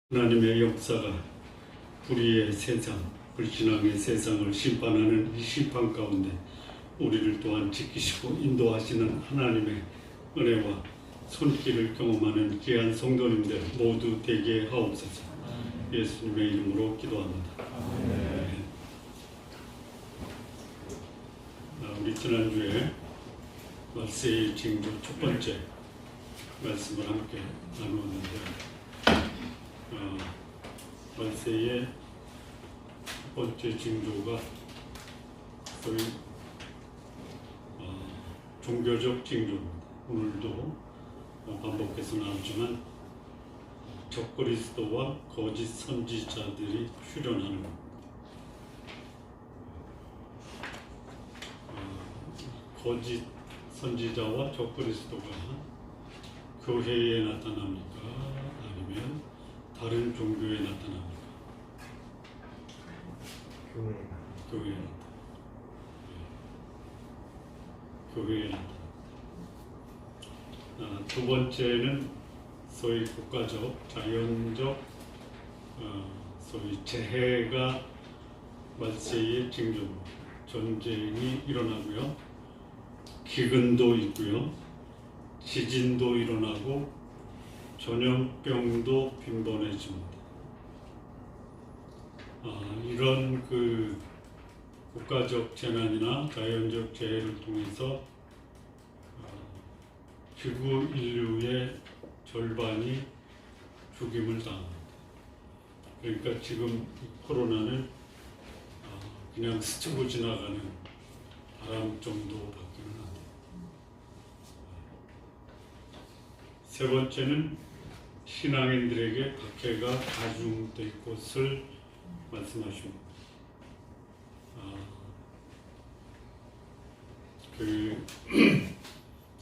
하나님의 역사가 불의의 세상, 불신앙의 세상을 심판하는 이 심판 가운데 우리를 또한 지키시고 인도하시는 하나님의 은혜와 손길을 경험하는 귀한 성도님들 모두 되게 하옵소서. 예수님의 이름으로 기도합니다. 네. 우리 지난주에 말세의 징조 첫 번째 말씀을 함께 나누었는데 말세의 첫 번째 징조가 거의 종교적 징조입니다. 오늘도 반복해서 나오지만 적그리스도와 거짓 선지자들이 출현하는 겁니다. 거짓 선지자와 적그리스도가 교회에 나타납니까? 아니면 다른 종교에 나타납니까? 교회에 나타납니다. 교회에 나타납니다. 두 번째는 소위 국가적, 자연적 소위 재해가 말세의 징조입니다. 전쟁이 일어나고요. 기근도 있고요. 지진도 일어나고 전염병도 빈번해집니다. 이런 국가적 재난이나 자연적 재해를 통해서 지구 인류의 절반이 죽임을 당합니다. 그러니까 지금 코로나는 그냥 스치고 지나가는 바람 정도밖에는 안 돼요. 세 번째는 신앙인들에게 박해가 가중될 것을 말씀하십니다.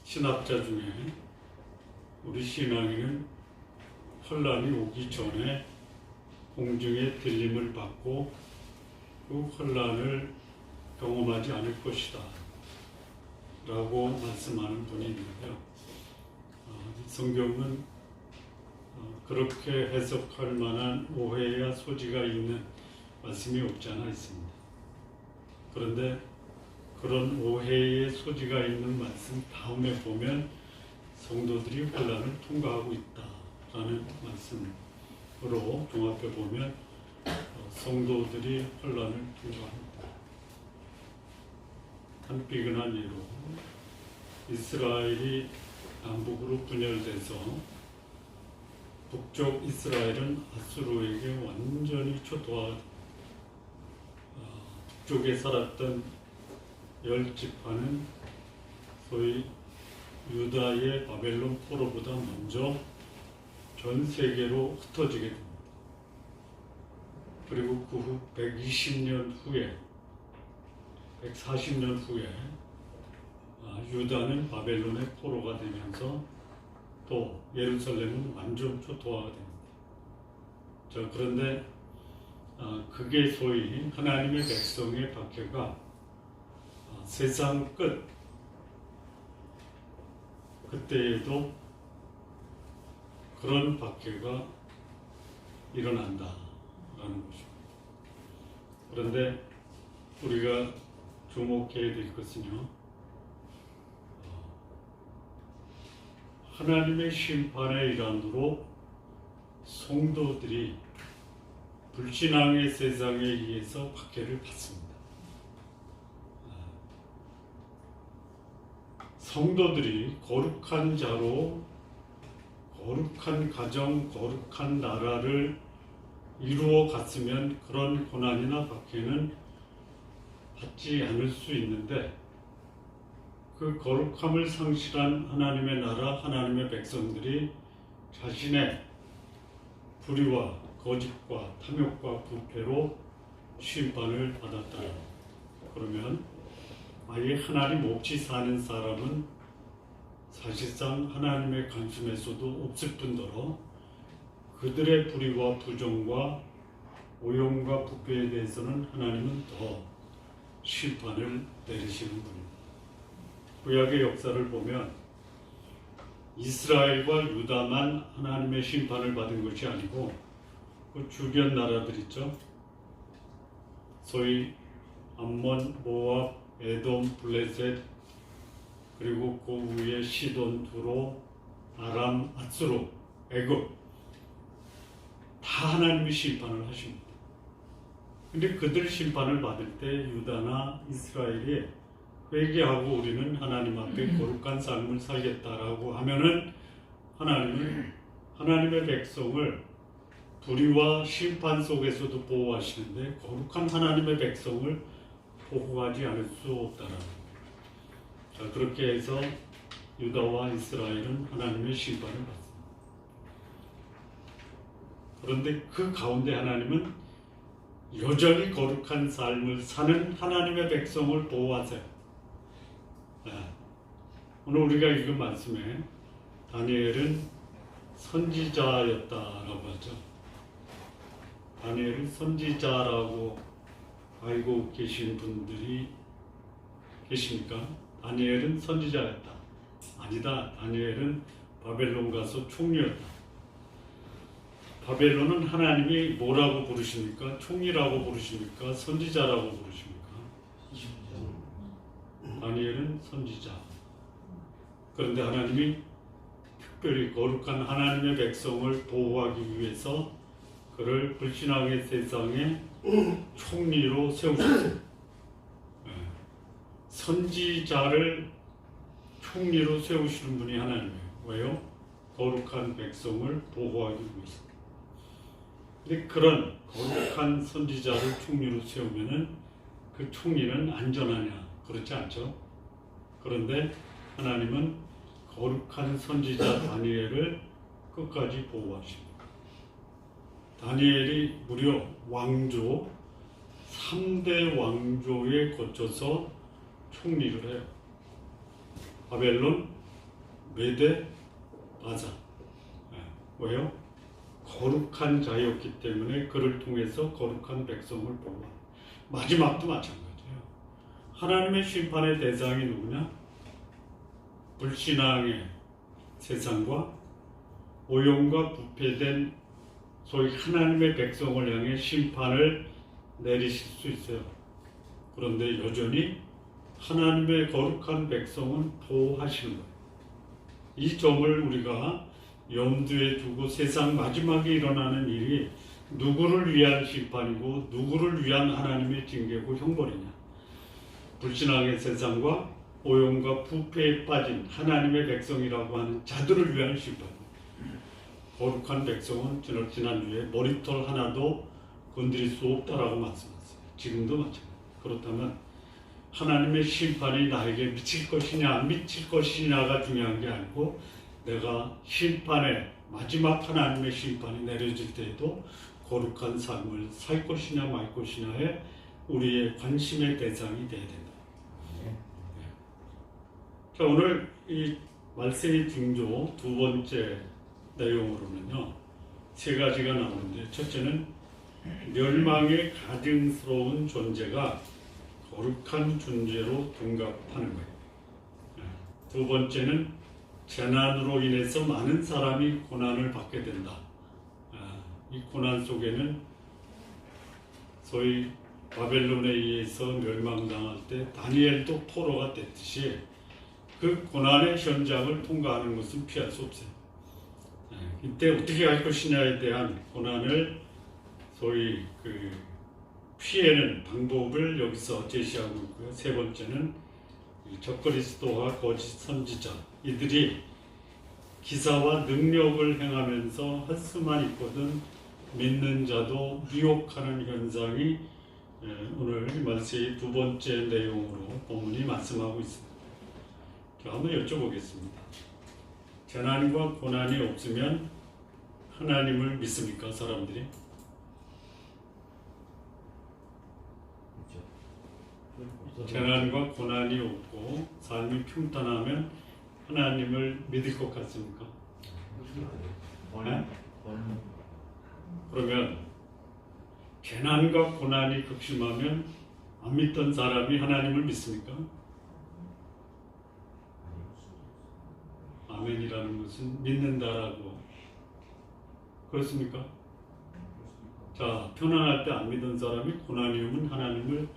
신학자 중에 우리 신앙인은 혼란이 오기 전에 공중의 들림을 받고 그 혼란을 경험하지 않을 것이다 라고 말씀하는 분이 있는데요. 성경은 그렇게 해석할 만한 오해야 소지가 있는 말씀이 없지 않아 있습니다. 그런데 그런 오해의 소지가 있는 말씀 다음에 보면 성도들이 혼란을 통과하고 있다라는 말씀으로 종합해 보면 성도들이 혼란을 통과합니다. 한 삐근한 예로 이스라엘이 남북으로 분열돼서 북쪽 이스라엘은 아수르에게 완전히 초토화가 북쪽에 살았던 10지파는 소위 유다의 바벨론 포로보다 먼저 전 세계로 흩어지게 됩니다. 그리고 그 후 120년 후에 140년 후에 유다는 바벨론의 포로가 되면서 또 예루살렘은 완전 초토화가 됩니다. 자, 그런데 그게 소위 하나님의 백성의 박해가 세상 끝 그때에도 그런 박해가 일어난다라는 것입니다. 그런데 우리가 주목해야 될 것은요, 하나님의 심판의 일환으로 성도들이 불신앙의 세상에 의해서 박해를 받습니다. 성도들이 거룩한 자로 거룩한 가정, 거룩한 나라를 이루어 갔으면 그런 고난이나 박해는 받지 않을 수 있는데 그 거룩함을 상실한 하나님의 나라, 하나님의 백성들이 자신의 불의와 거짓과 탐욕과 부패로 심판을 받았다. 그러면 아예 하나님 없이 사는 사람은 사실상 하나님의 관심에서도 없을 뿐더러 그들의 불의와 부정과 오용과 부패에 대해서는 하나님은 더 심판을 내리시는 분입니다. 구약의 역사를 보면 이스라엘과 유다만 하나님의 심판을 받은 것이 아니고 그 주변 나라들 있죠. 소위 암몬, 모압, 에돔, 블레셋, 그리고 그 위에 시돈, 두로, 아람, 아수르, 애굽, 다 하나님이 심판을 하십니다. 근데 그들 심판을 받을 때 유다나 이스라엘이 회개하고 우리는 하나님 앞에 거룩한 삶을 살겠다라고 하면은 하나님은 하나님의 백성을 불의와 심판 속에서도 보호하시는데 거룩한 하나님의 백성을 보호하지 않을 수 없다라는 거예요. 그렇게 해서 유다와 이스라엘은 하나님의 심판을 받습니다. 그런데 그 가운데 하나님은 여전히 거룩한 삶을 사는 하나님의 백성을 보호하세요. 오늘 우리가 읽은 말씀에 다니엘은 선지자였다라고 하죠. 다니엘은 선지자라고 알고 계신 분들이 계십니까? 다니엘은 선지자였다. 아니다. 다니엘은 바벨론 가서 총리였다. 바벨론은 하나님이 뭐라고 부르십니까? 총리라고 부르십니까? 선지자라고 부르십니까? 다니엘은 선지자. 그런데 하나님이 특별히 거룩한 하나님의 백성을 보호하기 위해서 그를 불신앙의 세상에 총리로 세우셨어요. 선지자를 총리로 세우시는 분이 하나님이에요. 왜요? 거룩한 백성을 보호하기 위해서. 근데 그런 거룩한 선지자를 총리로 세우면은 그 총리는 안전하냐? 그렇지 않죠? 그런데 하나님은 거룩한 선지자 다니엘을 끝까지 보호하십니다. 다니엘이 무려 왕조 3대 왕조에 거쳐서 총리를 해요. 바벨론, 메데, 바사. 왜요? 거룩한 자였기 때문에 그를 통해서 거룩한 백성을 보호합니다. 마지막도 마찬가지예요. 하나님의 심판의 대상이 누구냐? 불신앙의 세상과 오용과 부패된 소위 하나님의 백성을 향해 심판을 내리실 수 있어요. 그런데 여전히 하나님의 거룩한 백성은 보호하시는 거예요. 이 점을 우리가 염두에 두고 세상 마지막에 일어나는 일이 누구를 위한 심판이고 누구를 위한 하나님의 징계고 형벌이냐? 불신앙의 세상과 오용과 부패에 빠진 하나님의 백성이라고 하는 자들을 위한 심판. 거룩한 백성은 지난주에 머리털 하나도 건드릴 수 없다라고 말씀하셨어요. 지금도 마찬가지예요. 그렇다면 하나님의 심판이 나에게 미칠 것이냐 안 미칠 것이냐가 중요한 게 아니고 내가 심판에 마지막 하나님의 심판이 내려질 때에도 거룩한 삶을 살 것이냐 말 것이냐에 우리의 관심의 대상이 되어야 된다. 자, 오늘 이 말세의 징조 두 번째 내용으로는요, 세 가지가 나오는데, 첫째는 멸망의 가증스러운 존재가 거룩한 존재로 둔갑하는 거예요. 두 번째는 재난으로 인해서 많은 사람이 고난을 받게 된다. 이 고난 속에는 소위 바벨론에 의해서 멸망당할 때 다니엘도 포로가 됐듯이 그 고난의 현장을 통과하는 것은 피할 수 없어요. 이때 어떻게 할 것이냐에 대한 고난을 소위 피해는 방법을 여기서 제시하고 있고요. 세 번째는 적그리스도와 거짓 선지자, 이들이 기사와 능력을 행하면서 할 수만 있거든 믿는 자도 미혹하는 현상이 오늘 말세의 두 번째 내용으로 본문이 말씀하고 있습니다. 한번 여쭤보겠습니다. 재난과 고난이 없으면 하나님을 믿습니까, 사람들이? 재난과 고난이 없고 삶이 평탄하면 하나님을 믿을 것 같습니까? 네? 그러면 재난과 고난이 극심하면 안 믿던 사람이 하나님을 믿습니까? 아멘이라는 것은 믿는다라고. 그렇습니까? 자, 편안할 때 안 믿은 사람이 고난이 오면 하나님을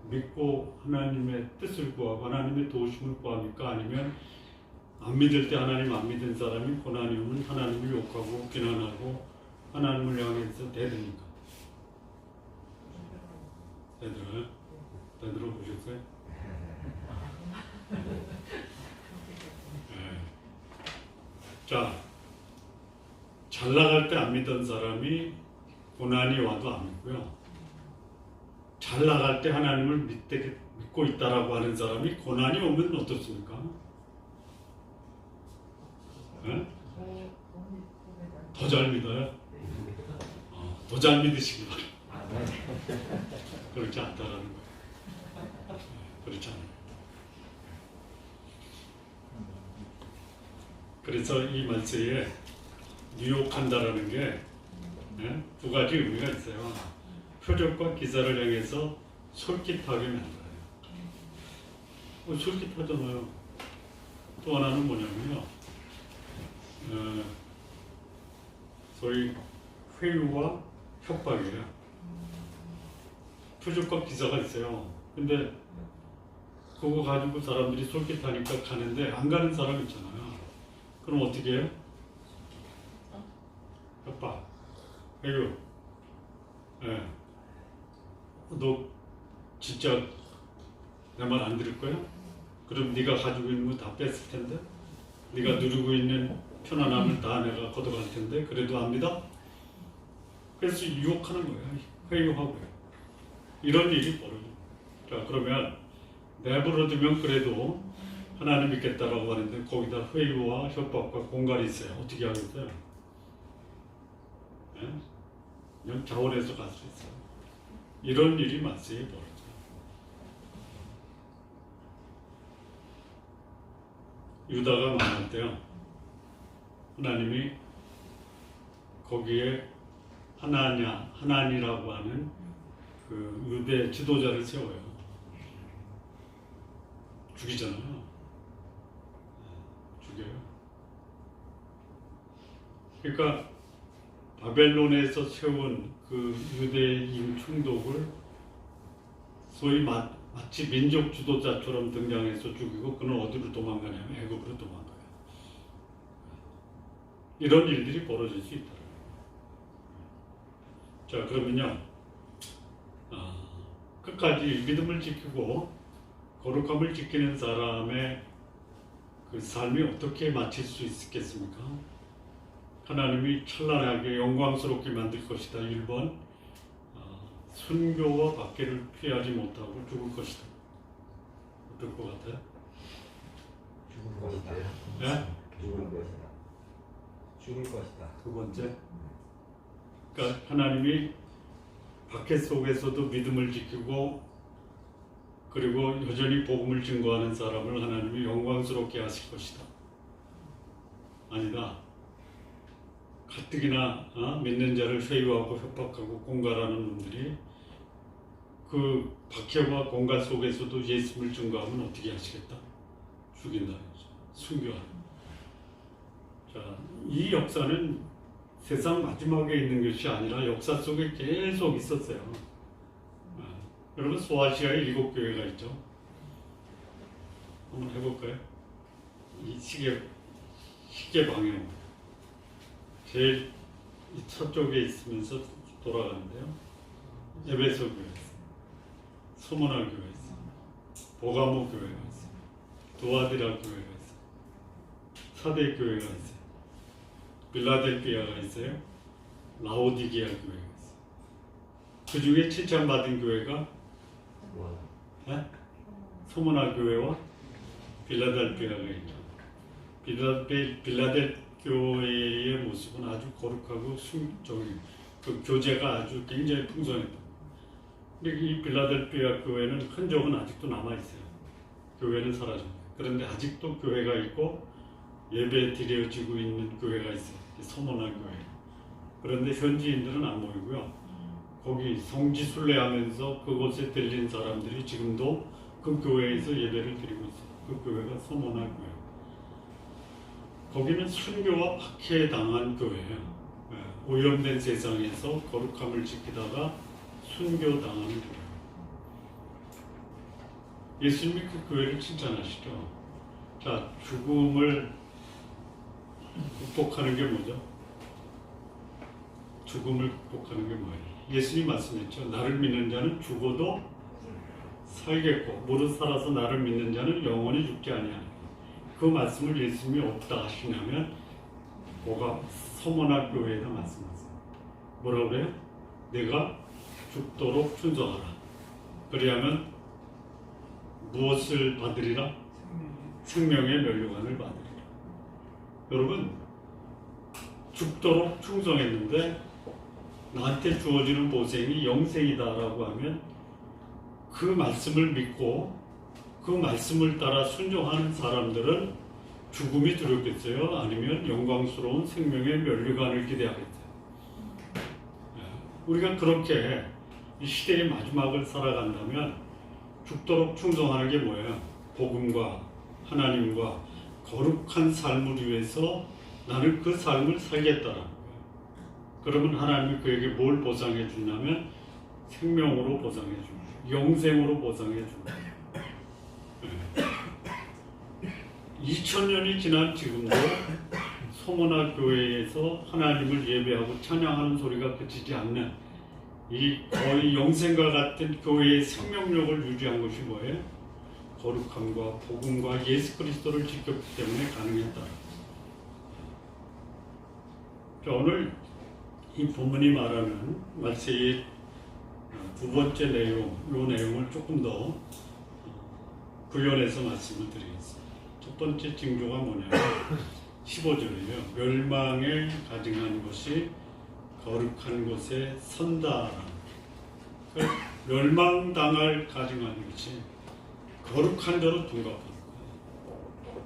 믿고 하나님의 뜻을 구하고 하나님의 도우심을 구합니까? 아니면 안 믿을 때 하나님 안 믿은 사람이 고난이 오면 하나님을 욕하고 비난하고 하나님을 향해서 대듭니까? 대들어요? 대들어 보셨어요? 네. 자, 잘 나갈 때 안 믿던 사람이 고난이 와도 안 믿고요. 잘 나갈 때 하나님을 믿고 있다라고 하는 사람이 고난이 오면 어떻습니까? 네? 더 잘 믿어요? 더 잘 믿으시기 바랍니다. 그렇지 않다라는 거예요. 그렇지 않아요. 그래서 이 말씀에 유혹한다라는 게 두 가지 의미가 있어요. 표적과 기사를 향해서 솔깃하게 만들어요. 솔깃하잖아요. 또 하나는 뭐냐면요. 소위 회유와 협박이에요. 표적과 기사가 있어요. 근데 그거 가지고 사람들이 솔깃하니까 가는데 안 가는 사람 있잖아요. 그럼 어떻게 해요? 협박, 회유. 예. 너 진짜 내 말 안 들을 거야? 그럼 네가 가지고 있는 거 다 뺐을 텐데, 네가 누리고 있는 편안함을 다 내가 걷어갈 텐데 그래도 안 믿어? 그래서 유혹하는 거예요. 회유하고요. 이런 일이 벌어져요. 자, 그러면 내버려두면 그래도 하나님 믿겠다라고 하는데 거기다 회유와 협박과 공갈이 있어요. 어떻게 하겠어요? 네? 그냥 자원해서 갈 수 있어요. 이런 일이 마스에 벌어져요. 유다가 망할 때요. 하나님이 거기에 하나니라고 하는 그 유대 지도자를 세워요. 죽이잖아요. 죽여요. 그러니까 바벨론에서 세운 그 유대인 총독을 소위 마치 민족 지도자처럼 등장해서 죽이고 그는 어디로 도망가냐면 애굽으로 도망가요. 이런 일들이 벌어질 수 있더라고요. 자, 그러면요. 끝까지 믿음을 지키고 거룩함을 지키는 사람의 그 삶이 어떻게 마칠 수 있겠습니까? 하나님이 찬란하게 영광스럽게 만들 것이다. 1번 순교와 박해를 피하지 못하고 죽을 것이다. 어떨 것 같아요? 죽을 것이다. 네? 죽을 것이다. 죽을 것이다. 두 번째, 그러니까 하나님이 박해 속에서도 믿음을 지키고 그리고 여전히 복음을 증거하는 사람을 하나님이 영광스럽게 하실 것이다. 아니다. 가뜩이나 믿는 자를 회유하고 협박하고 공갈하는 놈들이 그 박해와 공갈 속에서도 예수를 증거하면 어떻게 하시겠다? 죽인다. 순교하는. 자, 이 역사는 세상 마지막에 있는 것이 아니라 역사 속에 계속 있었어요. 여러분 소아시아에 7교회가 있죠. 한번 해볼까요? 이 시계 방향 제일 서쪽에 있으면서 돌아가는데요. 에베소 교회 있어요. 소모나 교회 있어요. 보가모 교회가 있어요. 두아디라 교회가 있어요. 사대 교회가 있어요. 빌라델피아가 있어요. 라오디게아 교회가 있어요. 그 중에 칭찬받은 교회가 소모나 교회와 빌라델피아가 있죠. 빌라델 교회의 모습은 아주 거룩하고 그 교제가 아주 굉장히 풍성했다. 근데 이 빌라델피아 교회는 흔적은 아직도 남아 있어요. 교회는 사라졌어요. 그런데 아직도 교회가 있고 예배 드려지고 있는 교회가 있어요. 소모나 교회. 그런데 현지인들은 안 모이고요. 거기 성지순례하면서 그곳에 들린 사람들이 지금도 그 교회에서 예배를 드리고 있어요. 그 교회가 소모나 교회. 거기는 순교와 박해당한 교회예요. 오염된 세상에서 거룩함을 지키다가 순교당하는 교회. 예수님이 그 교회를 칭찬하시죠. 자, 죽음을 극복하는 게 뭐죠? 죽음을 극복하는 게 뭐예요? 예수님 말씀했죠. 나를 믿는 자는 죽어도 살겠고 무릇 살아서 나를 믿는 자는 영원히 죽지 아니하리라. 그 말씀을 예수님이 없다 하시냐면 뭐가 서머나 교회에다 말씀하세요. 뭐라고 그래요? 내가 죽도록 순종하라. 그리하면 무엇을 받으리라? 생명의 면류관을 받으리라. 여러분, 죽도록 충성했는데 나한테 주어지는 보생이 영생이다라고 하면 그 말씀을 믿고 그 말씀을 따라 순종하는 사람들은 죽음이 두렵겠어요? 아니면 영광스러운 생명의 면류관을 기대하겠어요? 우리가 그렇게 이 시대의 마지막을 살아간다면 죽도록 충성하는 게 뭐예요? 복음과 하나님과 거룩한 삶을 위해서 나는 그 삶을 살겠다라는 거예요. 그러면 하나님이 그에게 뭘 보상해 주냐면 생명으로 보상해 줍니다. 영생으로 보상해 줍니다. 2000년이 지난 지금도 소모나 교회에서 하나님을 예배하고 찬양하는 소리가 그치지 않는 이 거의 영생과 같은 교회의 생명력을 유지한 것이 뭐예요? 거룩함과 복음과 예수 그리스도를 지켰기 때문에 가능했다. 자, 오늘 이 본문이 말하는 말세의 두 번째 내용, 이 내용을 조금 더 구현해서 말씀을 드리겠습니다. 첫 번째 징조가 뭐냐면 15절이에요. 멸망에 가증한 것이 거룩한 곳에 선다라는 그러니까 멸망당할 가증한 것이 거룩한 자로 둔갑한 거예요.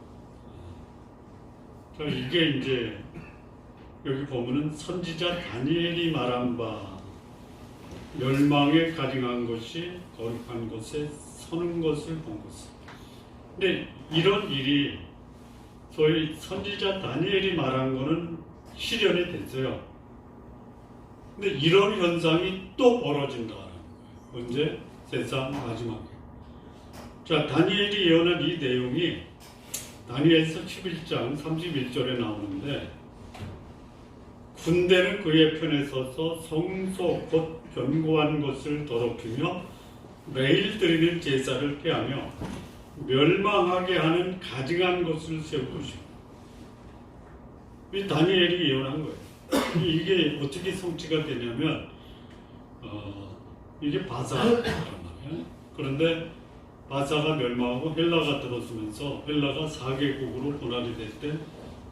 자, 이게 이제 여기 보면은 선지자 다니엘이 말한 바 멸망에 가증한 것이 거룩한 곳에 서는 것을 본 것입니다. 근데 이런 일이 소위 선지자 다니엘이 말한 거는 실현이 됐어요. 근데 이런 현상이 또 벌어진다는 거예요. 언제? 세상 마지막에. 자, 다니엘이 예언한 이 내용이 다니엘서 11장 31절에 나오는데 군대는 그의 편에 서서 성소 곧 견고한 것을 더럽히며 매일 드리는 제사를 폐하며 멸망하게 하는 가증한 것을 세울 것이고 이 다니엘이 예언한 거예요. 이게 어떻게 성취가 되냐면 이게 바사란 말이에요. 그런데 바사가 멸망하고 헬라가 들어서면서 헬라가 4개국으로 분할이 될 때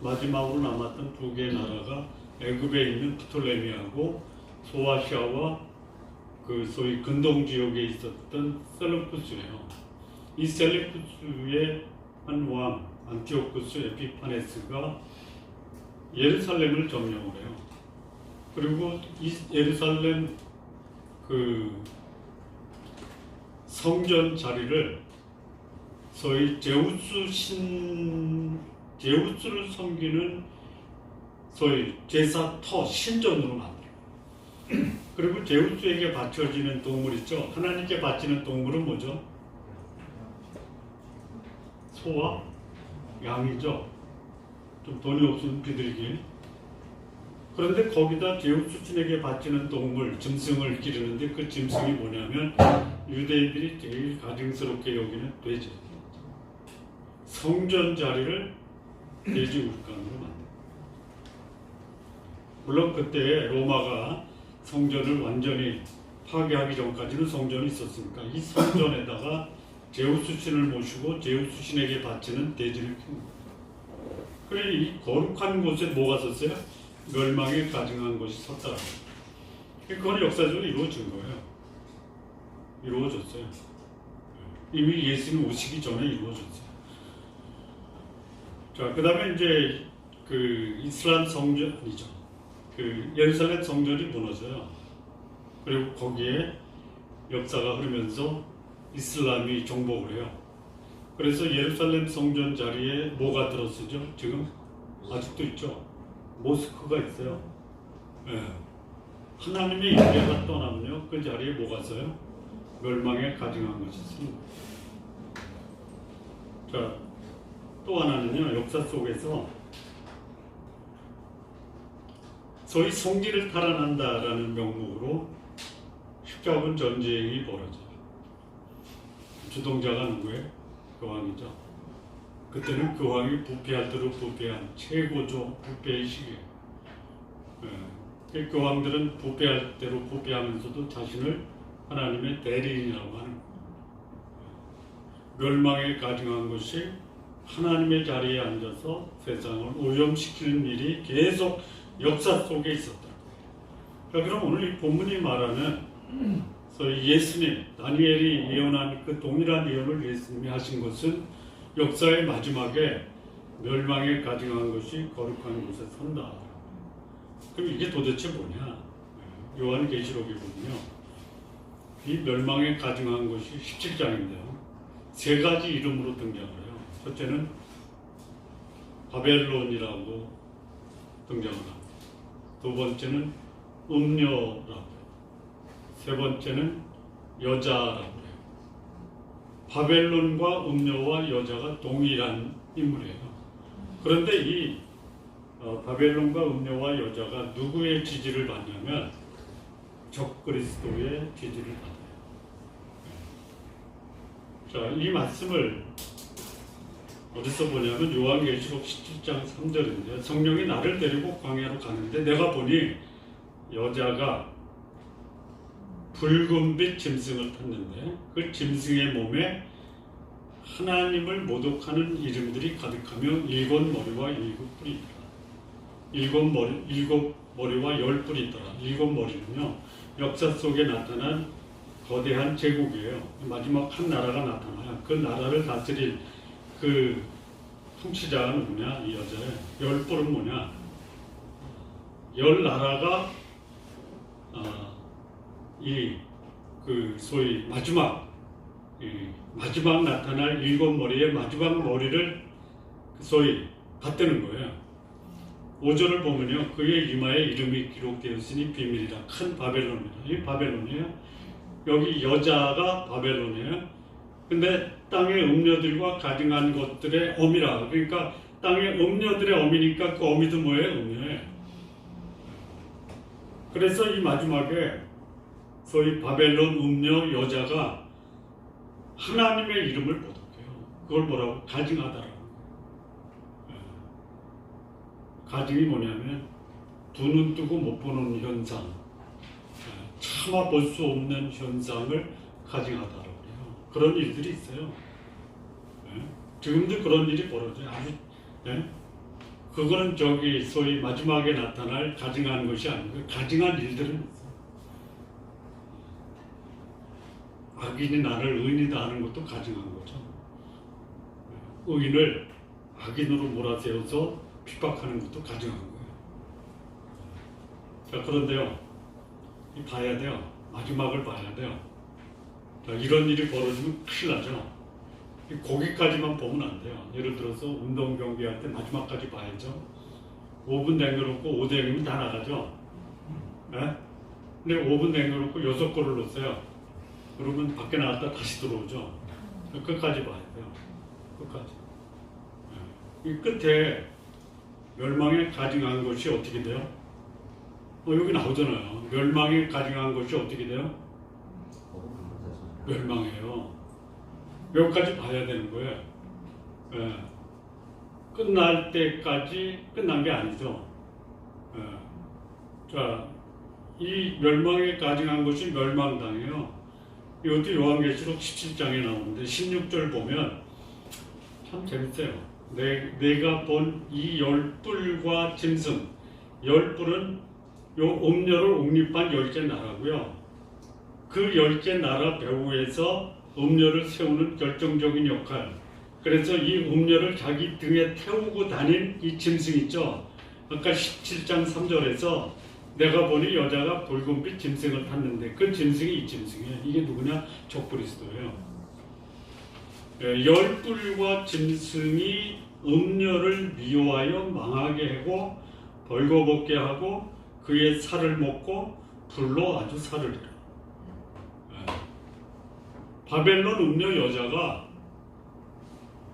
마지막으로 남았던 두 개의 나라가 애굽에 있는 프톨레미하고 소아시아와 그 소위 근동 지역에 있었던 셀루쿠스예요. 이 셀루쿠스의 한 왕 안티오쿠스 에피파네스가 예루살렘을 점령을 해요. 그리고 이 예루살렘 그 성전 자리를 소위 제우스를 섬기는 소위 제사터 신전으로 만들어요. 그리고 제우스에게 바쳐지는 동물 있죠. 하나님께 바치는 동물은 뭐죠? 소와 양이죠. 좀 돈이 없으면 비둘기. 그런데 거기다 제우스 신에게 바치는 동물, 짐승을 기르는데 그 짐승이 뭐냐면 유대인들이 제일 가증스럽게 여기는 돼지. 성전 자리를 돼지 우물감으로 만들어요. 물론 그때 로마가 성전을 완전히 파괴하기 전까지는 성전이 있었으니까 이 성전에다가 제우스 신을 모시고 제우스 신에게 바치는 돼지를 키운 거예요. 그래 이 거룩한 곳에 뭐가 섰어요? 멸망에 가증한 것이 섰다. 그건 역사적으로 이루어진 거예요. 이루어졌어요. 이미 예수님 오시기 전에 이루어졌어요. 자, 그 다음에 이제 그 이슬람 성전 아니죠. 그 예루살렘 성전이 무너져요. 그리고 거기에 역사가 흐르면서 이슬람이 정복을 해요. 그래서 예루살렘 성전 자리에 뭐가 들어서죠? 지금 아직도 있죠. 모스크가 있어요. 예. 하나님의 임재가 떠나면요 그 자리에 뭐가 있어요? 멸망에 가증한 것이 있습니다. 자, 또 하나는요 역사 속에서 소위 성기를 탈환한다라는 명목으로 십자군 전쟁이 벌어져요. 주동자가 누구예요? 그 왕이죠. 그때는 그 왕이 부패할 대로 부패한 최고조 부패의 시기예요. 그 왕들은 부패할 대로 부패하면서도 자신을 하나님의 대리인이라고 하는 거예요. 멸망에 가증한 것이 하나님의 자리에 앉아서 세상을 오염시키는 일이 계속 역사 속에 있었다. 그럼 오늘 이 본문이 말하는 소위 예수님, 다니엘이 예언한 그 동일한 예언을 예수님이 하신 것은 역사의 마지막에 멸망에 가증한 것이 거룩한 곳에 선다. 그럼 이게 도대체 뭐냐? 요한계시록에 보면요. 이 멸망에 가증한 것이 17장인데요. 세 가지 이름으로 등장을 해요. 첫째는 바벨론이라고 등장을 합니다. 두 번째는 음녀라고, 세 번째는 여자라고 해요. 바벨론과 음녀와 여자가 동일한 인물이에요. 그런데 이 바벨론과 음녀와 여자가 누구의 지지를 받냐면 적그리스도의 지지를 받아요. 자, 이 말씀을 어디서 보냐면 요한계시록 17장 3절인데 성령이 나를 데리고 광야로 가는데 내가 보니 여자가 붉은빛 짐승을 탔는데 그 짐승의 몸에 하나님을 모독하는 이름들이 가득하며 일곱 머리와 일곱 뿔이 있더라. 일곱 머리와 열 뿔이 있더라. 일곱 머리는요 역사 속에 나타난 거대한 제국이에요. 마지막 한 나라가 나타나요. 그 나라를 다스릴 그 통치자가 누구냐? 이 여자의 열 뿔은 뭐냐? 열 나라가 그 소위 마지막 나타날 일곱 머리의 마지막 머리를 소위 받드는 거예요. 5절을 보면요, 그의 이마에 이름이 기록되었으니 비밀이라. 큰 바벨론이다. 이 바벨론이에요. 여기 여자가 바벨론이에요. 근데 땅의 음녀들과 가증한 것들의 어미라. 그러니까 땅의 음녀들의 어미니까 그 어미도 뭐예요? 음녀예요. 그래서 이 마지막에 소위 바벨론 음녀 여자가 하나님의 이름을 모독해요. 그걸 뭐라고? 가증하다라고. 가증이 뭐냐면 두 눈 뜨고 못 보는 현상, 참아 볼 수 없는 현상을 가증하다라고 해요. 그런 일들이 있어요. 지금도 그런 일이 벌어져요. 아주 그거는 저기 소위 마지막에 나타날 가증한 것이 아니고 가증한 일들은 있어요. 악인이 나를 의인이다 하는 것도 가증한 거죠. 의인을 악인으로 몰아세워서 핍박하는 것도 가증한 거예요. 자, 그런데요, 봐야 돼요. 마지막을 봐야 돼요. 자, 이런 일이 벌어지면 큰일 나죠. 거기까지만 보면 안 돼요. 예를 들어서 운동 경기할 때 마지막까지 봐야죠. 5분 남겨놓고 5대 0이면 다 나가죠. 네? 근데 5분 남겨놓고 6골을 넣었어요. 그러면 밖에 나갔다 다시 들어오죠. 끝까지 봐야 돼요. 끝까지. 이 끝에 멸망에 가증한 것이 어떻게 돼요? 여기 나오잖아요. 멸망에 가증한 것이 어떻게 돼요? 멸망해요. 여기까지 봐야 되는 거예요. 끝날 때까지 끝난 게 아니죠. 자, 이 멸망에 가증한 것이 멸망당해요. 이것도 요한계시록 17장에 나오는데 16절 보면 참 재밌어요. 내가 본 이 열뿔과 짐승, 열뿔은 요 음녀를 옹립한 10개 나라고요. 그 10개 나라 배후에서 음녀를 세우는 결정적인 역할. 그래서 이 음녀를 자기 등에 태우고 다닌 이 짐승 있죠. 아까 17장 3절에서 내가 보니 여자가 붉은빛 짐승을 탔는데 그 짐승이 이 짐승이에요. 이게 누구냐? 적그리스도예요. 열뿔과 짐승이 음녀를 미워하여 망하게 하고 벌거벗게 하고 그의 살을 먹고 불로 아주 살을 잃어. 바벨론 음녀 여자가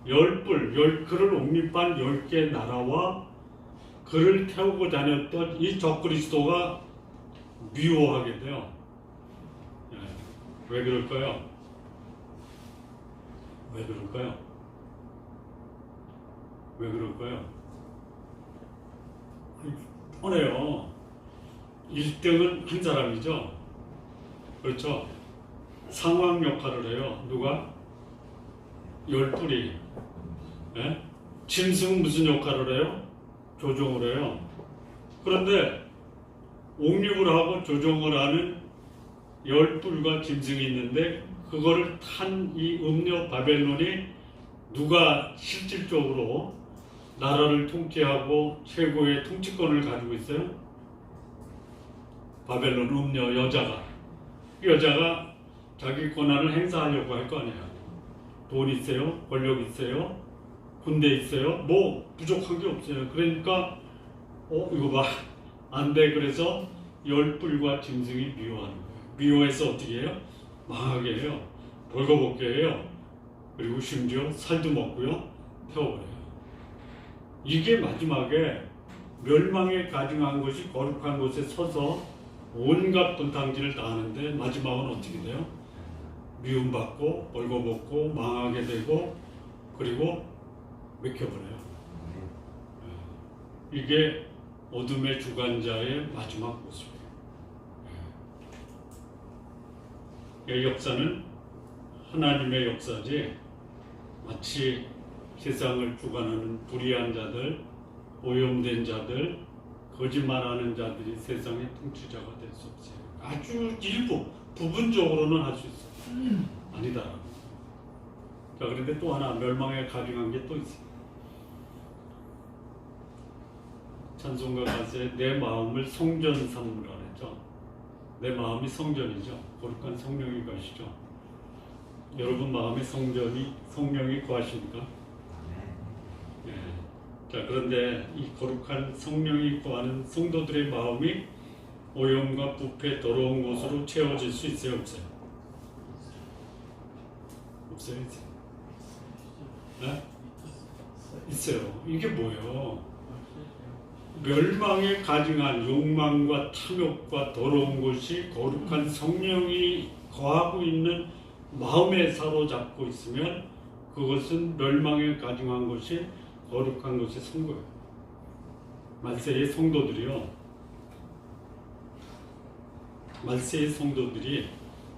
그를 옹립한 10개 나라와 그를 태우고 다녔던 이 적그리스도가 미워하게 돼요. 왜 그럴까요? 왜 그럴까요? 왜 그럴까요? 뻔해요. 1등은 한 사람이죠. 그렇죠? 상황 역할을 해요. 누가? 10뿔이. 예? 짐승은 무슨 역할을 해요? 조종을 해요. 그런데 옹립을 하고 조종을 하는 10뿔과 짐승이 있는데 그거를 탄 이 음녀 바벨론이 누가 실질적으로 나라를 통치하고 최고의 통치권을 가지고 있어요? 바벨론 음녀 여자가. 이 여자가 자기 권한을 행사하려고 할 거 아니에요. 돈 있어요? 권력 있어요? 군대 있어요? 뭐 부족한 게 없어요. 그러니까 이거 봐. 안 돼. 그래서 10뿔과 짐승이 미워하는 거예요. 미워해서 어떻게 해요? 망하게 해요. 벌거벗게 해요. 그리고 심지어 살도 먹고요. 태워버려요. 이게 마지막에 멸망에 가증한 것이 거룩한 곳에 서서 온갖 분탕질을 당하는데 마지막은 어떻게 돼요? 미움받고 벌거벗고 망하게 되고 그리고 맥혀버려요. 이게 어둠의 주관자의 마지막 모습이에요. 이 역사는 하나님의 역사지 마치 세상을 주관하는 불의한 자들, 오염된 자들, 거짓말하는 자들이 세상의 통치자가 될 수 없어요. 아주 일부, 부분적으로는 할 수 있어요. 아니다. 자, 그런데 또 하나 멸망에 가증한 게 또 있어요. 찬송가 가사에 내 마음을 성전 삼으라 그랬죠. 내 마음이 성전이죠. 거룩한 성령이 거하시죠. 여러분 마음에 성령이 거하십니까? 네. 자, 그런데 이 거룩한 성령이 거하는 성도들의 마음이 오염과 부패, 더러운 곳으로 채워질 수 있어요, 없어요? 없어요, 있어요? 네? 있어요. 이게 뭐예요? 멸망에 가증한 욕망과 탐욕과 더러운 것이 거룩한 성령이 거하고 있는 마음에 사로잡고 있으면 그것은 멸망에 가증한 것이 거룩한 것에 선 거예요. 말세의 성도들이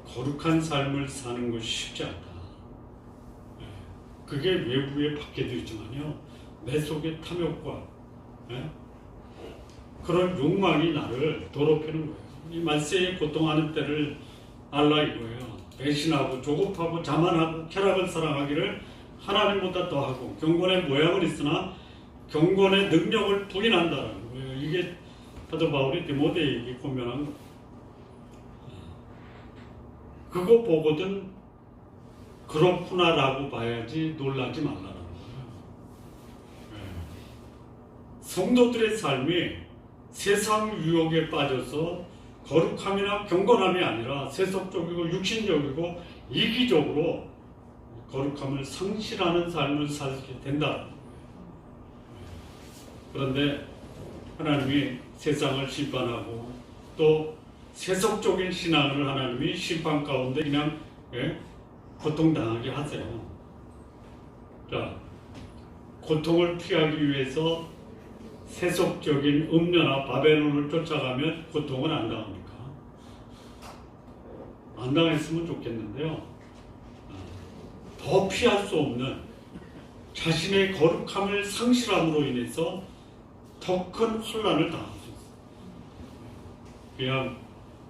거룩한 삶을 사는 것이 쉽지 않다. 그게 외부에 받게도 있지만요, 내 속의 탐욕과 그런 욕망이 나를 더럽히는 거예요. 이 말세에 고통하는 때를 알라 이거예요. 배신하고 조급하고 자만하고 쾌락을 사랑하기를 하나님보다 더하고 경건의 모양은 있으나 경건의 능력을 부인한다는 거예요. 이게 사도 바울이 디모데에게 권면한 거예요. 그거 보거든 그렇구나라고 봐야지 놀라지 말라는 거예요. 성도들의 삶이 세상 유혹에 빠져서 거룩함이나 경건함이 아니라 세속적이고 육신적이고 이기적으로 거룩함을 상실하는 삶을 살게 된다. 그런데 하나님이 세상을 심판하고 또 세속적인 신앙을 하나님이 심판 가운데 그냥 고통당하게 하세요. 자, 고통을 피하기 위해서 세속적인 음녀나 바벨론을 쫓아가면 고통은 안 당합니까? 안 당했으면 좋겠는데요. 더 피할 수 없는 자신의 거룩함을 상실함으로 인해서 더 큰 혼란을 당할 수 있어요. 그냥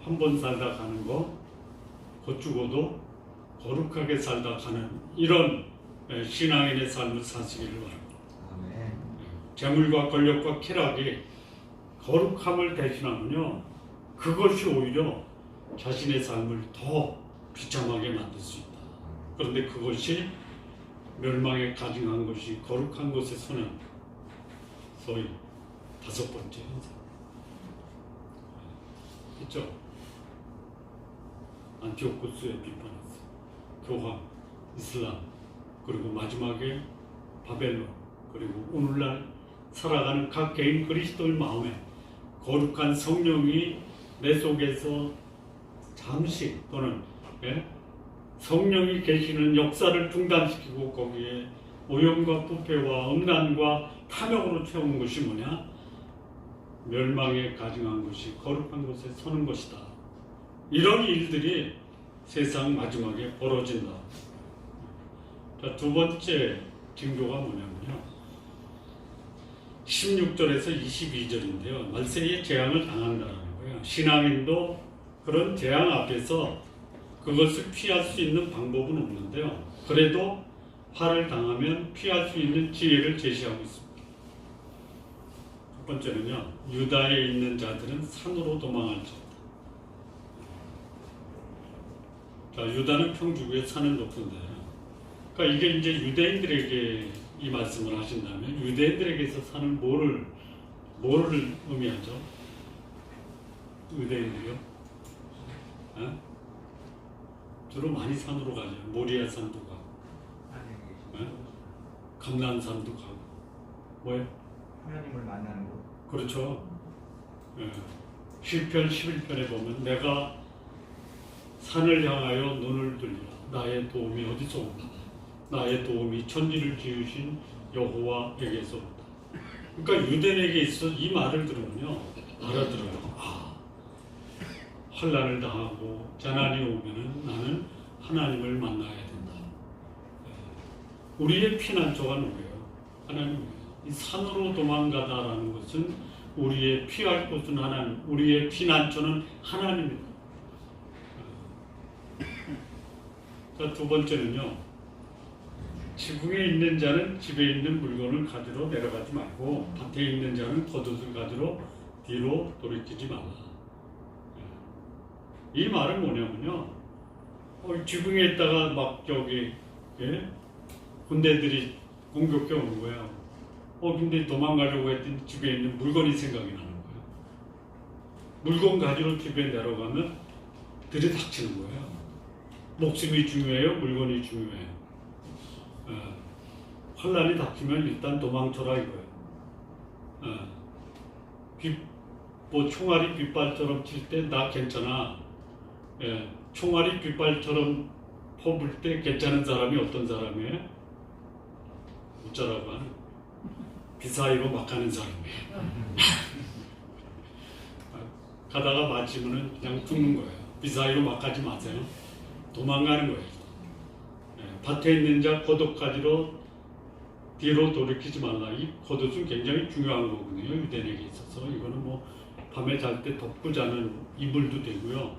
한 번 살다 가는 거, 곧 죽어도 거룩하게 살다 가는 이런 신앙인의 삶을 사시기를 바랍니다. 재물과 권력과 쾌락이 거룩함을 대신하면요, 그것이 오히려 자신의 삶을 더 비참하게 만들 수 있다. 그런데 그것이 멸망에 가증한 것이 거룩한 것에 서는 소위 5번째 현상. 있죠. 안티오쿠스에 비판했어. 교황, 이슬람, 그리고 마지막에 바벨론, 그리고 오늘날 살아가는 각 개인 그리스도의 마음에 거룩한 성령이 내 속에서 잠시 또는 성령이 계시는 역사를 중단시키고 거기에 오염과 부패와 음란과 탐욕으로 채운 것이 뭐냐? 멸망에 가증한 것이 거룩한 곳에 서는 것이다. 이런 일들이 세상 마지막에 벌어진다. 자, 두 번째 징조가 뭐냐면요, 16절에서 22절인데요. 말세에 재앙을 당한다는 거예요. 신앙인도 그런 재앙 앞에서 그것을 피할 수 있는 방법은 없는데요. 그래도 화를 당하면 피할 수 있는 지혜를 제시하고 있습니다. 첫 번째는요, 유다에 있는 자들은 산으로 도망할지어다. 자, 유다는 평지구에 산은 높은데, 그러니까 이게 이제 유대인들에게 이 말씀을 하신다면 유대인들에게서 사는 뭐를 의미하죠? 유대인들이요? 주로 많이 산으로 가죠. 모리아 산도 가고, 감난산도 가고, 뭐예요? 하나님을 만나는 곳. 그렇죠. 10편 11편에 보면 내가 산을 향하여 눈을 들리라. 나의 도움이 어디서 온다. 나의 도움이 천지를 지으신 여호와에게서 온다. 그러니까 유대인에게 있어 이 말을 들으면요, 알아들어요. 환난을 당하고 재난이 오면은 나는 하나님을 만나야 된다. 우리의 피난처가 누구예요? 하나님이에요. 이 산으로 도망가다라는 것은 우리의 피할 곳은 하나님, 우리의 피난처는 하나님입니다. 자, 두 번째는요, 지붕에 있는 자는 집에 있는 물건을 가지러 내려가지 말고 밭에 있는 자는 겉옷을 가지러 뒤로 돌이키지 말라. 이 말은 뭐냐면요, 지붕에 있다가 막 군대들이 공격해 오는 거예요. 근데 도망가려고 했더니 집에 있는 물건이 생각이 나는 거예요. 물건 가지러 집에 내려가면 들이닥치는 거예요. 목숨이 중요해요? 물건이 중요해요? 환란이 닥치면 일단 도망쳐라 이거예요. 총알이 빗발처럼 칠 때 나 괜찮아. 총알이 빗발처럼 퍼볼 때 괜찮은 사람이 어떤 사람이에요? 웃자라고 하는 비사이로 막 가는 사람이에요. 가다가 맞으면 그냥 죽는 거예요. 비사이로 막 가지 마세요. 도망가는 거예요. 밭에 있는 자 겉옷 가지러 뒤로 돌이키지 말라. 이 겉옷은 굉장히 중요한 거거든요. 유대인에게 있어서. 이거는 뭐 밤에 잘 때 덮고 자는 이불도 되고요.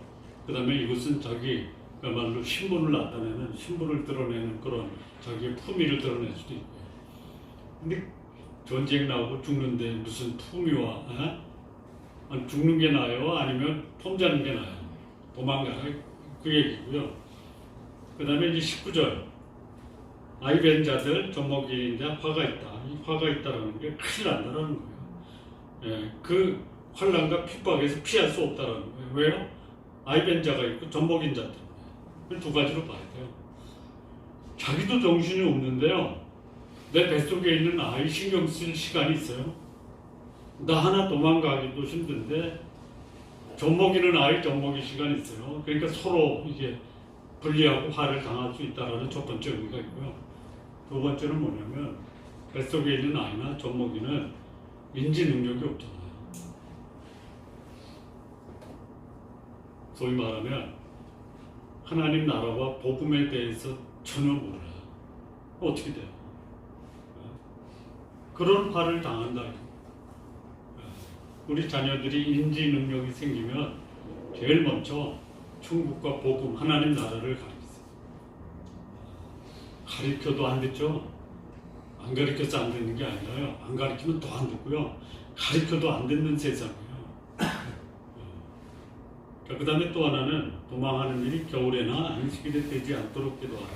그 다음에 이것은 자기 그야말로 신분을 나타내는, 신분을 드러내는 그런 자기의 품위를 드러낼 수도 있고요. 근데 전쟁 나오고 죽는데 무슨 품위와 죽는 게 나아요? 아니면 폼자는 게 나아요? 도망가라. 그 얘기고요. 그 다음에 이제 19절, 아이벤 자들 젖먹이는 자 화가 있다. 이 화가 있다라는 게 큰일 난다라는 거예요. 그 환난과 핍박에서 피할 수 없다라는 거예요. 왜요? 아이벤 자가 있고 젖먹인 자 때문에. 두 가지로 봐야 돼요. 자기도 정신이 없는데요, 내 뱃속에 있는 아이 신경 쓸 시간이 있어요? 나 하나 도망가기도 힘든데 젖먹이는 아이 젖먹일 시간이 있어요. 그러니까 서로 이게 분리하고 화를 당할 수 있다는 첫 번째 의미가 있고요. 두 번째는 뭐냐면 뱃속에 있는 아이나 젖먹이는 인지 능력이 없잖아요. 소위 말하면 하나님 나라와 복음에 대해서 전혀 몰라요. 어떻게 돼요? 그런 화를 당한다. 우리 자녀들이 인지 능력이 생기면 제일 먼저 천국과 복음, 하나님 나라를 가르치세요. 가르쳐도 안 듣죠? 안 가르쳐서 안 듣는 게 아니라요. 안 가르치면 더 안 듣고요. 가르쳐도 안 듣는 세상이에요. 그 다음에 또 하나는 도망하는 일이 겨울에나 안식일에 되지 않도록 기도하라.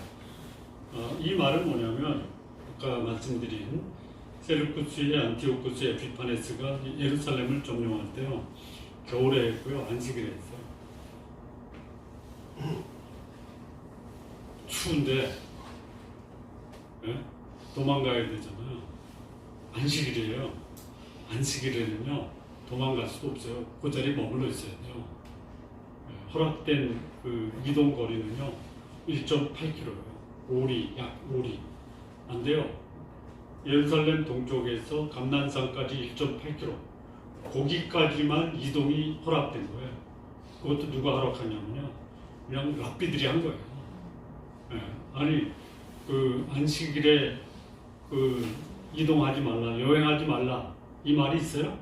이 말은 뭐냐면 아까 말씀드린 셀루쿠스의 안티오쿠스 에피파네스가 예루살렘을 점령할 때요, 겨울에 했고요. 안식일에 했어요. 추운데 예? 도망가야 되잖아요. 안식일이에요. 안식일에는요 도망갈 수가 없어요. 그 자리에 머물러 있어야 돼요. 예, 허락된 그 이동 거리는요 1.8km예요. 약 5리 안 돼요. 예루살렘 동쪽에서 감난산까지 1.8km. 거기까지만 이동이 허락된 거예요. 그것도 누가 허락하냐면요 그냥 랍비들이 한 거예요. 예, 아니 그 안식일에 그 이동하지 말라, 여행하지 말라 이 말이 있어요?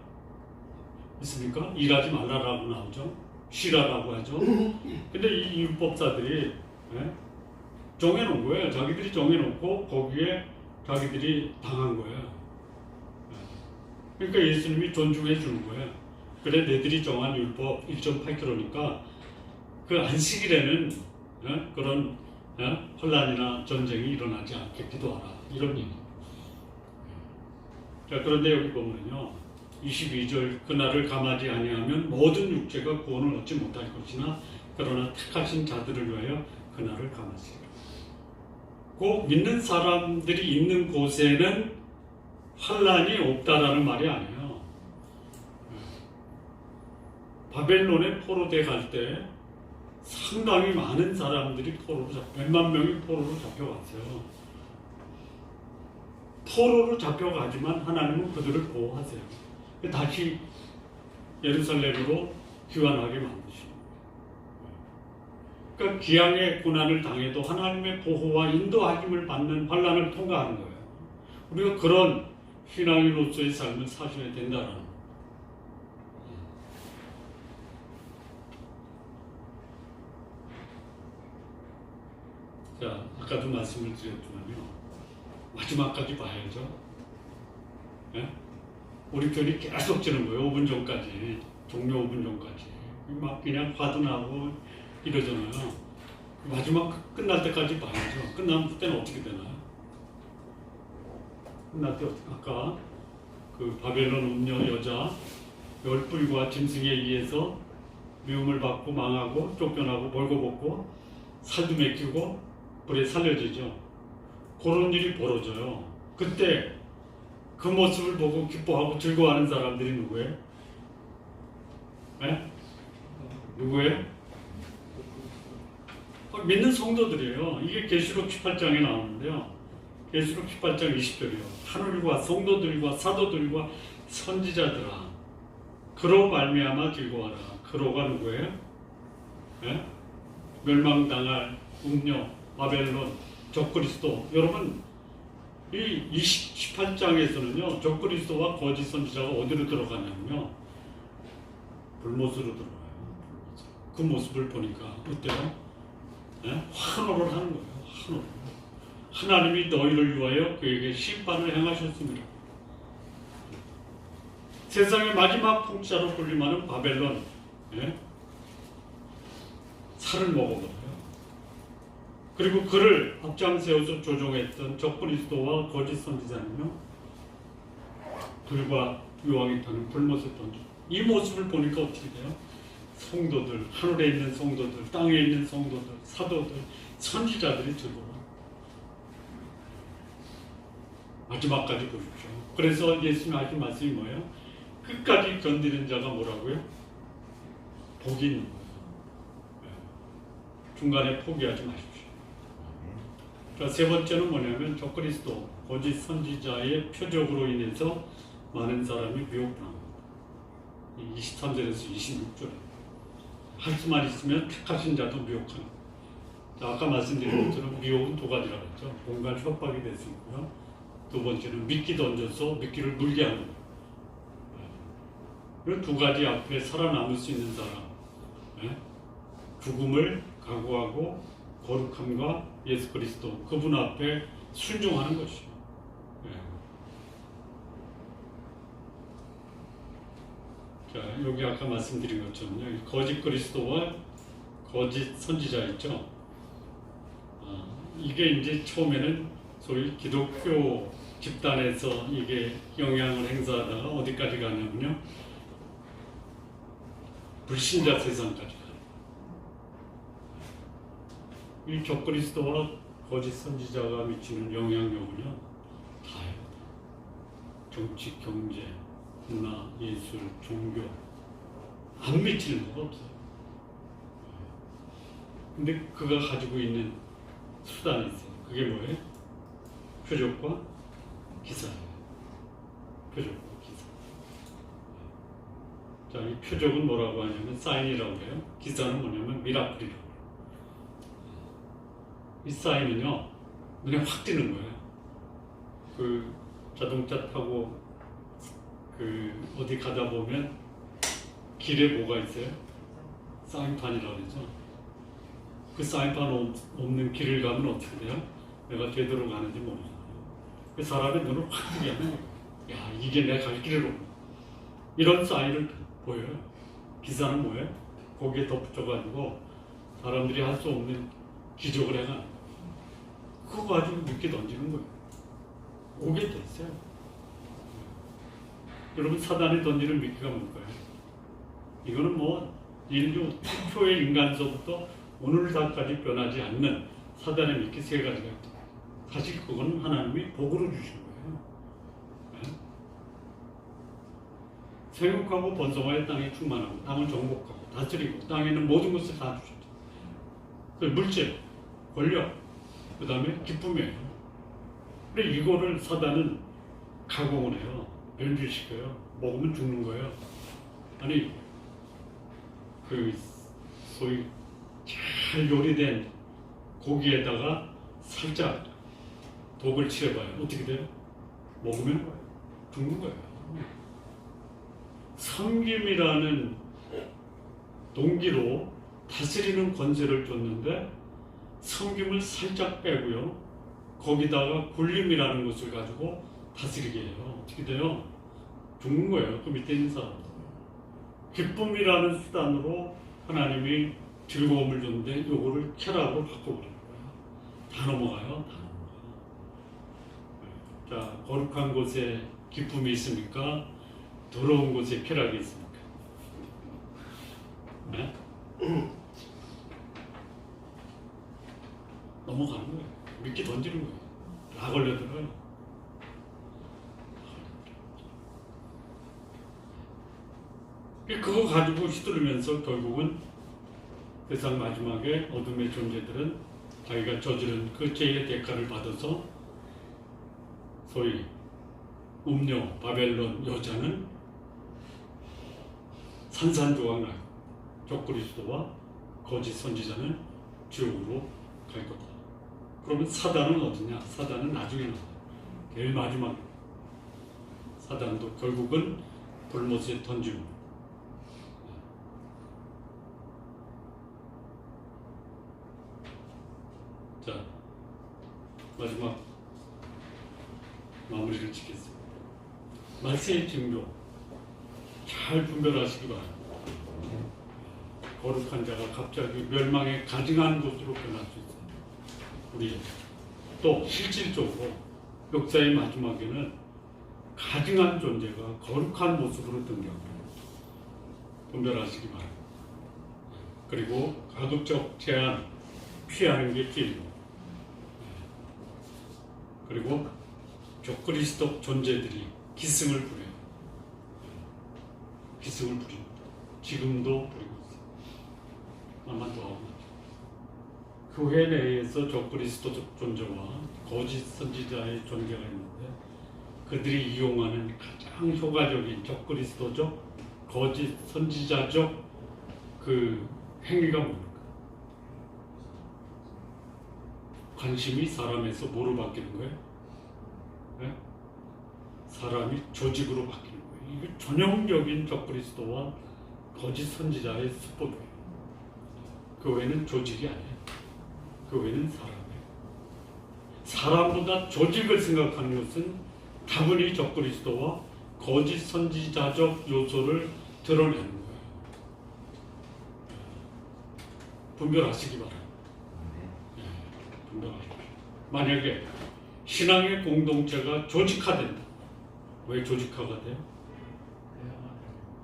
있습니까? 일하지 말라라고 나오죠. 쉬라라고 하죠. 근데 이 율법사들이 예? 정해놓은 거예요. 자기들이 정해놓고 거기에 자기들이 당한 거예요. 예. 그러니까 예수님이 존중해 주는 거예요. 그래 너희들이 정한 율법 1.8km니까 그 안식일에는 예? 그런 혼란이나 전쟁이 일어나지 않게 기도하라 이런 얘기. 자, 그런데 여기 보면요 22절 그날을 감하지 아니하면 모든 육체가 구원을 얻지 못할 것이나 그러나 택하신 자들을 위하여 그날을 감하시리라. 꼭 믿는 사람들이 있는 곳에는 환란이 없다라는 말이 아니에요. 바벨론에 포로돼 갈 때 상당히 많은 사람들이 몇만 명이 포로로 잡혀갔어요. 포로로 잡혀가지만 하나님은 그들을 보호하세요. 다시 예루살렘으로 귀환하게 만드시고. 그러니까 기양의 고난을 당해도 하나님의 보호와 인도하심을 받는 환난을 통과하는 거예요. 우리가 그런 신앙인으로서의 삶을 사셔야 된다는 거예요. 자, 아까도 말씀을 드렸지만요. 마지막까지 봐야죠. 예? 우리 편이 계속 지는 거예요. 5분 전까지. 종료 5분 전까지. 막 그냥 화도 나고 이러잖아요. 마지막 끝날 때까지 봐야죠. 끝나면 그때는 어떻게 되나요? 끝날 때 아까 그 바벨론 음녀 여자 열불과 짐승에 의해서 미움을 받고 망하고 쫓겨나고 벌거벗고 살도 맥히고 불에 살려지죠. 그런 일이 벌어져요. 그때 그 모습을 보고 기뻐하고 즐거워하는 사람들이 누구예요? 네? 누구예요? 믿는 성도들이에요. 이게 계시록 18장에 나오는데요. 계시록 18장 20절이요. 하늘과 성도들과 사도들과 선지자들아 그로 말미암아 즐거워하라. 그로가 누구예요? 네? 멸망당할 음녀 바벨론 적그리스도. 여러분 이 18장에서는요 적그리스도와 거짓 선지자가 어디로 들어가냐면요 불못으로 들어가요. 그 모습을 보니까 어때요? 네? 환호를 하는 거예요. 환호. 하나님이 너희를 위하여 그에게 심판을 행하셨습니다. 세상의 마지막 풍자로 불림하는 바벨론 네? 살을 먹어버려요. 그리고 그를 앞장세워서 조종했던 적그리스도와 거짓 선지자는요 불과 유황이 타는 불못을 던져. 이 모습을 보니까 어떻게 돼요? 성도들, 하늘에 있는 성도들, 땅에 있는 성도들, 사도들, 선지자들이 즐거워. 마지막까지 보십시오. 그래서 예수님 하신 말씀이 뭐예요? 끝까지 견디는 자가 뭐라고요? 복이 있는 거예요. 중간에 포기하지 마십시오. 자, 세 번째는 뭐냐면 적그리스도, 거짓 선지자의 표적으로 인해서 많은 사람이 미혹당합니다. 23절에서 26절. 할 수만 있으면 택하신 자도 미혹합니다. 자, 아까 말씀드린 것처럼 미혹은 두 가지라고 했죠. 공간 협박이 될 수 있고요. 두 번째는 미끼 던져서 미끼를 물게 하는 거예요. 이 두 가지 앞에 살아남을 수 있는 사람, 죽음을 각오하고 거룩함과 예수 그리스도 그분 앞에 순종하는 것이요. 자, 여기 아까 말씀드린 것처럼요. 거짓 그리스도와 거짓 선지자 있죠. 이게 이제 처음에는 소위 기독교 집단에서 이게 영향을 행사하다가 어디까지 가냐면요. 불신자 세상까지 가요. 이 적그리스도와 거짓 선지자가 미치는 영향력은요 다요. 정치, 경제, 문화, 예술, 종교 안 미치는 거가 없어요. 근데 그가 가지고 있는 수단이 있어요. 그게 뭐예요? 표적과 기사예요. 표적과 기사. 자, 이 표적은 뭐라고 하냐면 사인이라고 해요. 기사는 뭐냐면 미라클이라고 해요. 이 사인은요 눈에 확 띄는 거예요. 그 자동차 타고 그 어디 가다 보면 길에 뭐가 있어요? 사인판이라고 그러죠. 그 사인판 없는 길을 가면 어떻게 돼요? 내가 제대로 가는지 모르잖아요. 그 사람의 눈을 확 뜨게 하면 야 이게 내 갈 길이로 이런 사인을 보여요. 기사는 뭐예요? 거기에 덧붙여가지고 사람들이 할 수 없는 기적을 해가 그거 가지고 믿게 던지는 거예요. 오게 돼 있어요. 여러분 사단이 던지는 미끼가 뭘까요? 이거는 뭐 인류 최초의 인간서부터 오늘날까지 변하지 않는 사단의 미끼 세 가지가 있다. 사실 그건 하나님이 복으로 주신 거예요. 네? 생육하고 번성하여 땅에 충만하고 땅을 정복하고 다스리고 땅에 있는 모든 것을 다 주셨죠. 그 물질, 권력, 그 다음에 기쁨이에요. 근데 이거를 사단은 가공을 해요. 변질시켜요. 먹으면 죽는 거예요. 아니 그 소위 잘 요리된 고기에다가 살짝 독을 칠해봐요. 어떻게 돼요? 먹으면 죽는 거예요. 섬김이라는 동기로 다스리는 권세를 줬는데 섬김을 살짝 빼고요. 거기다가 굴림이라는 것을 가지고 다스리게 해요. 어떻게 돼요? 죽는 거예요. 그 밑에 있는 사람. 기쁨이라는 수단으로 하나님이 즐거움을 줬는데 이거를 쾌락으로 바꿔버리는 거예요. 다 넘어가요. 다 넘어가요. 자, 거룩한 곳에 기쁨이 있습니까? 더러운 곳에 쾌락이 있습니까? 네? 넘어가는 거예요. 미끼 던지는 거예요. 다 걸려들어요. 그거 가지고 휘두르면서 결국은 세상 마지막에 어둠의 존재들은 자기가 저지른 그 죄의 대가를 받아서 소위 음녀 바벨론 여자는 산산조각나고 적그리스도와 거짓 선지자는 지옥으로 갈 거다. 그러면 사단은 어디냐? 사단은 나중에 나와요. 제일 마지막에 사단도 결국은 불못에 던지고 자, 마지막 마무리를 짓겠습니다. 말세의 징조 잘 분별하시기 바랍니다. 거룩한 자가 갑자기 멸망에 가증한 곳으로 변할 수 있어요. 우리 또 실질적으로 역사의 마지막에는 가증한 존재가 거룩한 모습으로 등장합니다. 분별하시기 바랍니다. 그리고 가급적 제한 피하는 게 길고 그리고 적그리스도 존재들이 기승을 부려요. 기승을 부립니다. 지금도 부리고 있어요. 아마 더 하고 교회 내에서 적그리스도적 존재와 거짓 선지자의 존재가 있는데 그들이 이용하는 가장 효과적인 적그리스도적 거짓 선지자적 그 행위가 뭡니까? 관심이 사람에서 뭐로 바뀌는 거예요? 네? 사람이 조직으로 바뀌는 거예요. 이게 전형적인 적그리스도와 거짓 선지자의 수법이에요. 교회는 조직이 아니에요. 교회는 사람이에요. 사람보다 조직을 생각하는 것은 다분히 적그리스도와 거짓 선지자적 요소를 드러내는 거예요. 분별하시기 바랍니다. 만약에 신앙의 공동체가 조직화된다. 왜 조직화가 돼요?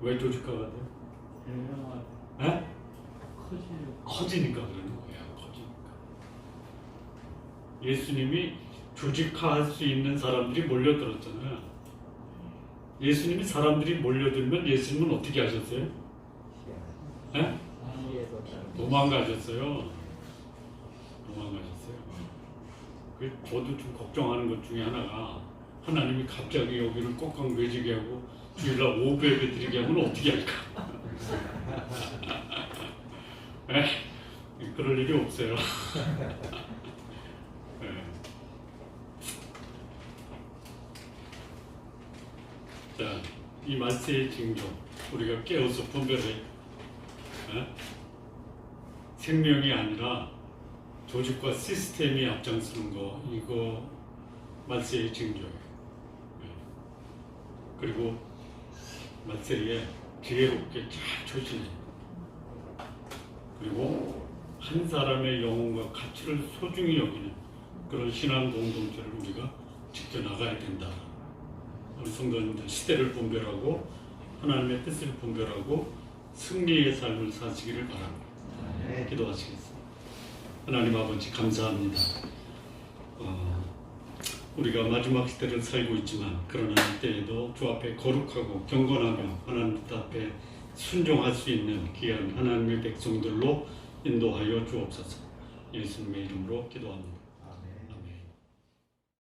왜 조직화가 돼요? 에? 커지니까 그러는 거야. 커지니까. 예수님이 조직화할 수 있는 사람들이 몰려들었잖아요. 예수님이 사람들이 몰려들면 예수님은 어떻게 하셨어요? 에? 도망가셨어요. 도망가셨어요. 저도 좀 걱정하는 것 중에 하나가 하나님이 갑자기 여기를 꼭강 매지게 하고 주일날 500배 드리게 하면 어떻게 할까? 그럴 일이 없어요. 자, 이 말세의 징조 우리가 깨어서 분별해. 생명이 아니라 조직과 시스템이 앞장서는 거, 이거 말세의 징조예요. 그리고 말세에 지혜롭게 잘 조심해. 그리고 한 사람의 영혼과 가치를 소중히 여기는 그런 신앙 공동체를 우리가 지켜나가야 된다. 우리 성도님들 시대를 분별하고 하나님의 뜻을 분별하고 승리의 삶을 사시기를 바랍니다. 기도하시겠습니다. 하나님 아버지 감사합니다. 우리가 마지막 시대를 살고 있지만 그러나 이때에도 주 앞에 거룩하고 경건하며 하나님 뜻 앞에 순종할 수 있는 귀한 하나님의 백성들로 인도하여 주옵소서. 예수님의 이름으로 기도합니다.